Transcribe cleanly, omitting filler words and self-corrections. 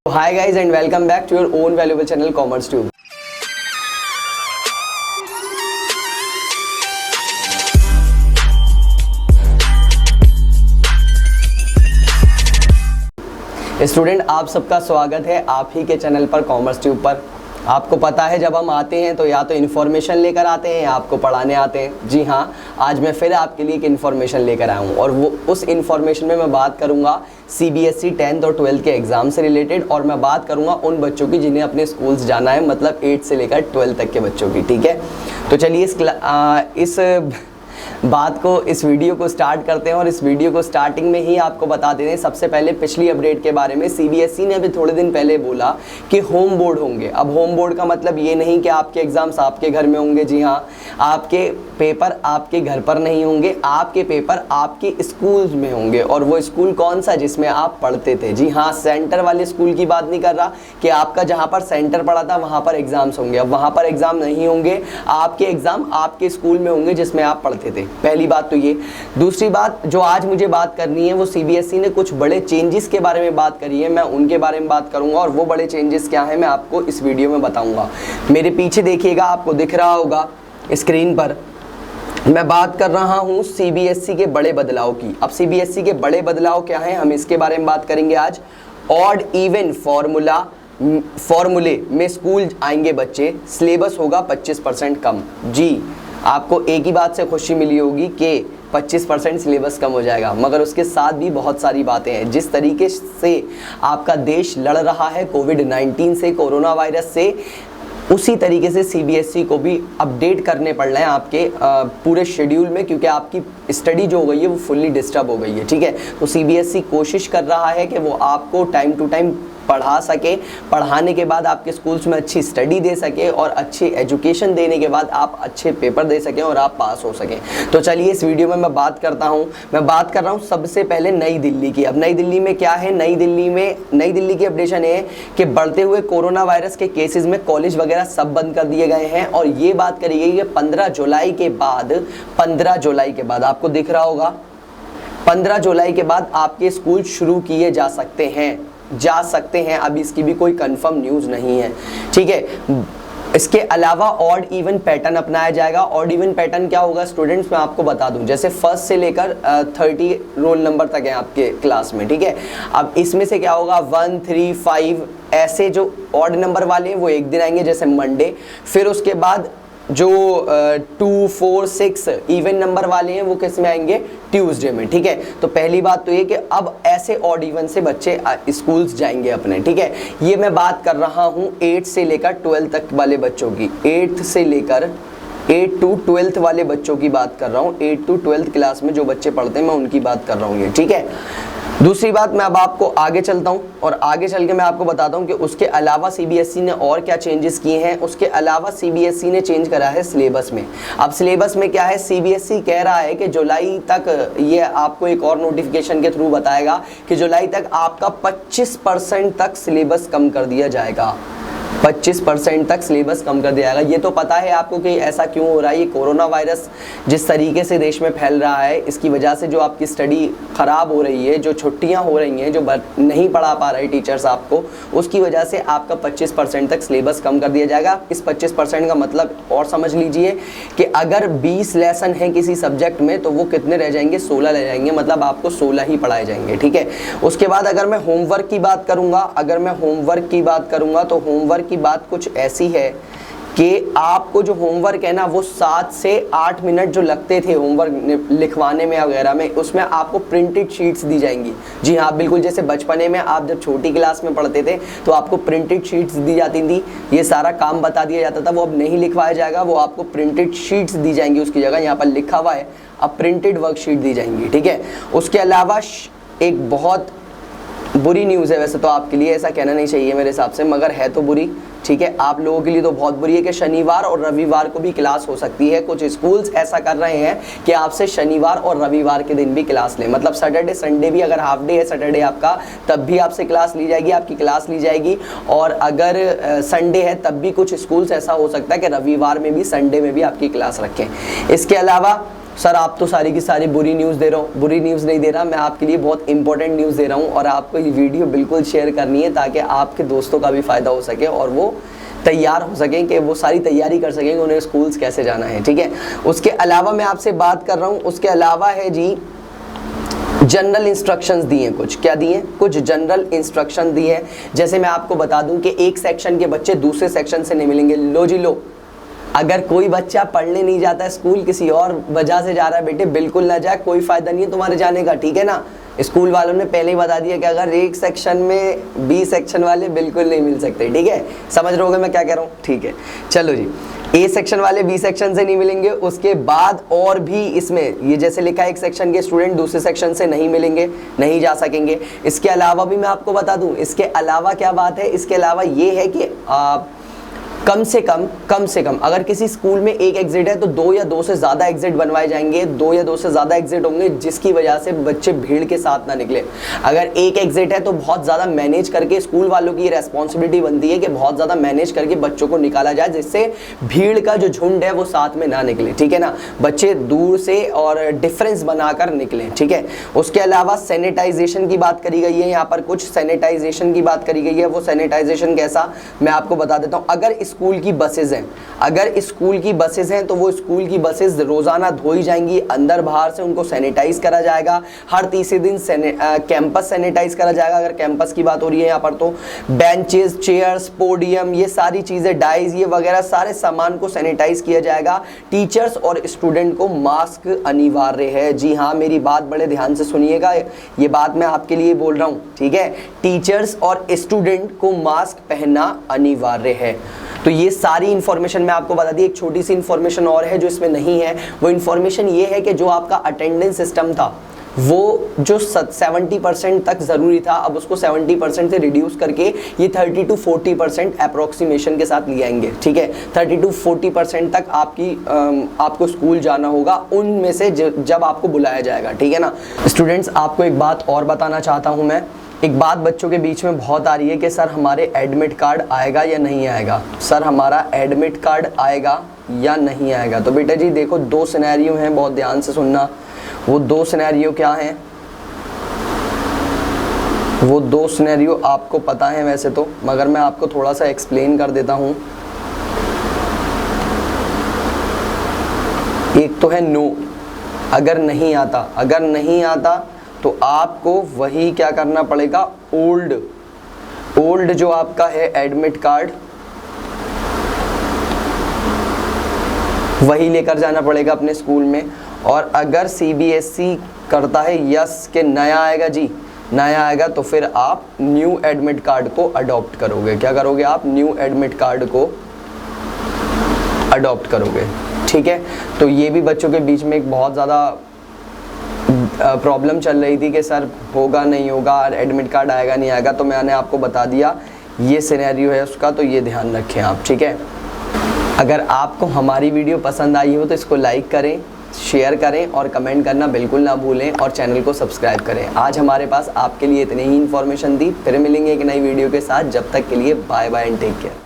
Hi guys and welcome back to your own valuable channel Commerce Tube. Student आप सबका स्वागत है आप ही के चैनल पर कॉमर्स ट्यूब पर। आपको पता है जब हम आते हैं तो या तो इन्फॉर्मेशन लेकर आते हैं या आपको पढ़ाने आते हैं। जी हाँ, आज मैं फिर आपके लिए एक इन्फॉर्मेशन लेकर आया हूँ और वो उस इन्फॉर्मेशन में मैं बात करूँगा CBSE 10th और 12th के एग्ज़ाम से रिलेटेड, और मैं बात करूँगा उन बच्चों की जिन्हें अपने स्कूल्स जाना है, मतलब 8 से लेकर 12 तक के बच्चों की। ठीक है, तो चलिए इस बात को, इस वीडियो को स्टार्ट करते हैं। और इस वीडियो को स्टार्टिंग में ही आपको बता देते हैं सबसे पहले पिछली अपडेट के बारे में। CBSE ने अभी थोड़े दिन पहले बोला कि होम बोर्ड होंगे। अब होम बोर्ड का मतलब ये नहीं कि आपके एग्जाम्स आपके घर में होंगे। जी हाँ, आपके पेपर आपके घर पर नहीं होंगे, आपके पेपर आपके स्कूल में होंगे। और वो स्कूल कौन सा जिसमें आप पढ़ते थे। जी हाँ, सेंटर वाले स्कूल की बात नहीं कर रहा कि आपका जहाँ पर सेंटर पड़ा था वहाँ पर एग्जाम्स होंगे। अब वहाँ पर एग्जाम नहीं होंगे, आपके एग्जाम आपके स्कूल में होंगे जिसमें आप पढ़ते थे। पहली बात तो ये। दूसरी बात जो आज मुझे बात करनी है वो CBSE ने कुछ बड़े चेंजेस के बारे में बात करी है, मैं उनके बारे में बात करूंगा। और वो बड़े चेंजेस क्या है मैं आपको इस वीडियो में बताऊंगा। मेरे पीछे देखिएगा, आपको दिख रहा होगा स्क्रीन पर, मैं बात कर रहा हूं CBSE के बड़े बदलाव की। अब CBSE के बड़े बदलाव क्या हैं हम इसके बारे में बात करेंगे आज। ऑड इवन फॉर्मूले में स्कूल आएंगे बच्चे, सिलेबस होगा 25% कम। जी, आपको एक ही बात से खुशी मिली होगी कि 25% सिलेबस कम हो जाएगा, मगर उसके साथ भी बहुत सारी बातें हैं। जिस तरीके से आपका देश लड़ रहा है कोविड-19 से, कोरोना वायरस से, उसी तरीके से CBSE को भी अपडेट करने पड़ रहे हैं आपके पूरे शेड्यूल में, क्योंकि आपकी स्टडी जो हो गई है वो फुल्ली डिस्टर्ब हो गई है। ठीक है, तो CBSE कोशिश कर रहा है कि वो आपको टाइम टू टाइम पढ़ा सके, पढ़ाने के बाद आपके स्कूल्स में अच्छी स्टडी दे सके और अच्छी एजुकेशन देने के बाद आप अच्छे पेपर दे सकें और आप पास हो सकें। तो चलिए इस वीडियो में मैं बात कर रहा हूँ सबसे पहले नई दिल्ली की। अब नई दिल्ली में क्या है, नई दिल्ली की अपडेशन है कि बढ़ते हुए कोरोना वायरस के केसेस में कॉलेज वगैरह सब बंद कर दिए गए हैं। और ये बात करी गई है 15 जुलाई के बाद आपको दिख रहा होगा 15 जुलाई के बाद आपके स्कूल शुरू किए जा सकते हैं। अभी इसकी भी कोई कंफर्म न्यूज़ नहीं है। ठीक है, इसके अलावा ऑड इवन पैटर्न अपनाया जाएगा। ऑड इवन पैटर्न क्या होगा स्टूडेंट्स, मैं आपको बता दूं। जैसे फर्स्ट से लेकर 30 रोल नंबर तक है आपके क्लास में। ठीक है, अब इसमें से क्या होगा 1, 3, 5 ऐसे जो ऑड नंबर वाले हैं वो एक दिन आएंगे, जैसे मंडे। फिर उसके बाद जो 2, 4, 6 इवन नंबर वाले हैं वो किस में आएंगे, ट्यूसडे में। ठीक है, तो पहली बात तो ये कि अब ऐसे ऑड इवन से बच्चे स्कूल्स जाएंगे अपने। ठीक है, ये मैं बात कर रहा हूँ 8 से लेकर 12 तक वाले बच्चों की। 8 से लेकर 8 to 12th वाले बच्चों की बात कर रहा हूँ। 8 to 12th क्लास में जो बच्चे पढ़ते हैं मैं उनकी बात कर रहा हूँ ये। ठीक है, दूसरी बात मैं अब आपको आगे चलता हूं और आगे चल के मैं आपको बताता हूं कि उसके अलावा CBSE ने और क्या चेंजेस किए हैं। उसके अलावा CBSE ने चेंज करा है सिलेबस में। अब सिलेबस में क्या है, CBSE कह रहा है कि जुलाई तक, ये आपको एक और नोटिफिकेशन के थ्रू बताएगा कि जुलाई तक आपका 25% तक सिलेबस कम कर दिया जाएगा। 25% तक सिलेबस कम कर दिया जाएगा। ये तो पता है आपको कि ऐसा क्यों हो रहा है। ये कोरोना वायरस जिस तरीके से देश में फैल रहा है, इसकी वजह से जो आपकी स्टडी ख़राब हो रही है, जो छुट्टियां हो रही हैं, जो नहीं पढ़ा पा रहे टीचर्स आपको, उसकी वजह से आपका 25% तक सिलेबस कम कर दिया जाएगा। इस 25% का मतलब और समझ लीजिए कि अगर 20 लेसन हैं किसी सब्जेक्ट में तो वो कितने रह जाएंगे, 16 रह जाएंगे, मतलब आपको 16 ही पढ़ाए जाएंगे। ठीक है, उसके बाद अगर मैं होमवर्क की बात करूँगा तो होमवर्क की बात कुछ ऐसी है कि आपको जो होमवर्क है ना वो 7 से 8 मिनट जो लगते थे होमवर्क लिखवाने में वगैरह में, उसमें आपको प्रिंटेड शीट्स दी जाएंगी। जी हाँ, बिल्कुल जैसे बचपने में आप जब छोटी क्लास में पढ़ते थे तो आपको प्रिंटेड शीट्स दी जाती थी, ये सारा काम बता दिया जाता था। वो अब नहीं लिखवाया जाएगा, वो आपको प्रिंटेड शीट्स दी जाएंगी। उसकी जगह यहाँ पर लिखा हुआ है अब प्रिंटेड वर्कशीट दी जाएंगी। ठीक है, उसके अलावा एक बहुत बुरी न्यूज़ है, वैसे तो आपके लिए ऐसा कहना नहीं चाहिए मेरे हिसाब से, मगर है तो बुरी। ठीक है, आप लोगों के लिए तो बहुत बुरी है कि शनिवार और रविवार को भी क्लास हो सकती है। कुछ स्कूल्स ऐसा कर रहे हैं कि आपसे शनिवार और रविवार के दिन भी क्लास लें, मतलब सैटरडे संडे भी, अगर हाफ डे है सैटरडे आपका तब भी आपसे क्लास ली जाएगी, आपकी क्लास ली जाएगी। और अगर संडे है तब भी कुछ स्कूल्स ऐसा हो सकता है कि रविवार में भी संडे में भी आपकी क्लास रखें। इसके अलावा सर आप तो सारी की सारी बुरी न्यूज़ दे रहा हूँ। बुरी न्यूज़ नहीं दे रहा, मैं आपके लिए बहुत इंपॉर्टेंट न्यूज़ दे रहा हूँ और आपको ये वीडियो बिल्कुल शेयर करनी है ताकि आपके दोस्तों का भी फ़ायदा हो सके और वो तैयार हो सकें कि वो सारी तैयारी कर सकें उन्हें स्कूल्स कैसे जाना है, ठीक है। उसके अलावा मैं आपसे बात कर रहा हूँ, उसके अलावा है जी जनरल इंस्ट्रक्शंस दिए, कुछ क्या दिए, कुछ जनरल इंस्ट्रक्शन दिए हैं। जैसे मैं आपको बता दूं कि एक सेक्शन के बच्चे दूसरे सेक्शन से नहीं मिलेंगे। लो जी लो, अगर कोई बच्चा पढ़ने नहीं जाता है स्कूल, किसी और वजह से जा रहा है, बेटे बिल्कुल ना जाए, कोई फायदा नहीं है तुम्हारे जाने का, ठीक है ना। स्कूल वालों ने पहले ही बता दिया कि अगर एक सेक्शन में बी सेक्शन वाले बिल्कुल नहीं मिल सकते, ठीक है। समझ रहे होगे मैं क्या कह रहा हूँ, ठीक है। चलो जी, ए सेक्शन वाले बी सेक्शन से नहीं मिलेंगे। उसके बाद और भी इसमें ये जैसे लिखा है एक सेक्शन के स्टूडेंट दूसरे सेक्शन से नहीं मिलेंगे, नहीं जा सकेंगे। इसके अलावा भी मैं आपको बता दूं, इसके अलावा क्या बात है, इसके अलावा ये है कि कम से कम अगर किसी स्कूल में एक एग्जिट है तो 2 या 2 से ज़्यादा एग्जिट बनवाए जाएंगे। 2 या 2 से ज़्यादा एग्जिट होंगे जिसकी वजह से बच्चे भीड़ के साथ ना निकले। अगर एक एग्जिट है तो बहुत ज़्यादा मैनेज करके, स्कूल वालों की रेस्पॉन्सिबिलिटी बनती है कि बहुत ज़्यादा मैनेज करके बच्चों को निकाला जाए जिससे भीड़ का जो झुंड है वो साथ में ना निकले, ठीक है ना। बच्चे दूर से और डिफरेंस बनाकर निकले, ठीक है। उसके अलावा सैनिटाइजेशन की बात करी गई है, यहाँ पर कुछ सैनिटाइजेशन की बात करी गई है। वो सैनिटाइजेशन कैसा, मैं आपको बता देता हूँ। अगर स्कूल की बसेज हैं, अगर स्कूल की बसेज हैं तो वो स्कूल की बसेज रोजाना धोई जाएंगी, अंदर बाहर से उनको सैनिटाइज करा जाएगा। हर तीसरे दिन कैंपस सैनिटाइज करा जाएगा। अगर कैंपस की बात हो रही है यहाँ पर तो बेंचेस, चेयर्स, पोडियम, ये सारी चीजें, डाइज, ये वगैरह सारे सामान को सैनिटाइज किया जाएगा। टीचर्स और स्टूडेंट को मास्क अनिवार्य है। जी हाँ, मेरी बात बड़े ध्यान से सुनिएगा, ये बात मैं आपके लिए बोल रहा हूँ, ठीक है। टीचर्स और स्टूडेंट को मास्क पहनना अनिवार्य है। तो ये सारी इन्फॉर्मेशन मैं आपको बता दी। एक छोटी सी इन्फॉर्मेशन और है जो इसमें नहीं है, वो इन्फॉर्मेशन ये है कि जो आपका अटेंडेंस सिस्टम था वो जो 70% तक ज़रूरी था, अब उसको 70% से रिड्यूस करके ये 30 to 40% अप्रोक्सीमेशन के साथ ले आएंगे, ठीक है। 30 to 40% तक आपको स्कूल जाना होगा उनमें से जब आपको बुलाया जाएगा, ठीक है ना। स्टूडेंट्स, आपको एक बात और बताना चाहता हूँ मैं। एक बात बच्चों के बीच में बहुत आ रही है कि सर हमारे एडमिट कार्ड आएगा या नहीं आएगा, सर हमारा एडमिट कार्ड आएगा या नहीं आएगा। तो बेटा जी देखो, 2 सिनेरियो हैं, बहुत ध्यान से सुनना। वो 2 सिनेरियो क्या हैं, वो 2 सिनेरियो आपको पता है वैसे तो, मगर मैं आपको थोड़ा सा एक्सप्लेन कर देता हूँ। एक तो है नो, अगर नहीं आता तो आपको वही क्या करना पड़ेगा, ओल्ड जो आपका है एडमिट कार्ड वही लेकर जाना पड़ेगा अपने स्कूल में। और अगर सीबीएसई करता है यस के नया आएगा जी, नया आएगा, तो फिर आप न्यू एडमिट कार्ड को अडॉप्ट करोगे। क्या करोगे आप, न्यू एडमिट कार्ड को अडॉप्ट करोगे, ठीक है। तो ये भी बच्चों के बीच में एक बहुत ज़्यादा प्रॉब्लम चल रही थी कि सर होगा नहीं होगा, एडमिट कार्ड आएगा नहीं आएगा। तो मैंने आपको बता दिया ये सिनेरियो है उसका, तो ये ध्यान रखें आप, ठीक है। अगर आपको हमारी वीडियो पसंद आई हो तो इसको लाइक करें, शेयर करें और कमेंट करना बिल्कुल ना भूलें और चैनल को सब्सक्राइब करें। आज हमारे पास आपके लिए इतनी ही इन्फॉर्मेशन थी, फिर मिलेंगे एक नई वीडियो के साथ। जब तक के लिए bye bye and take care.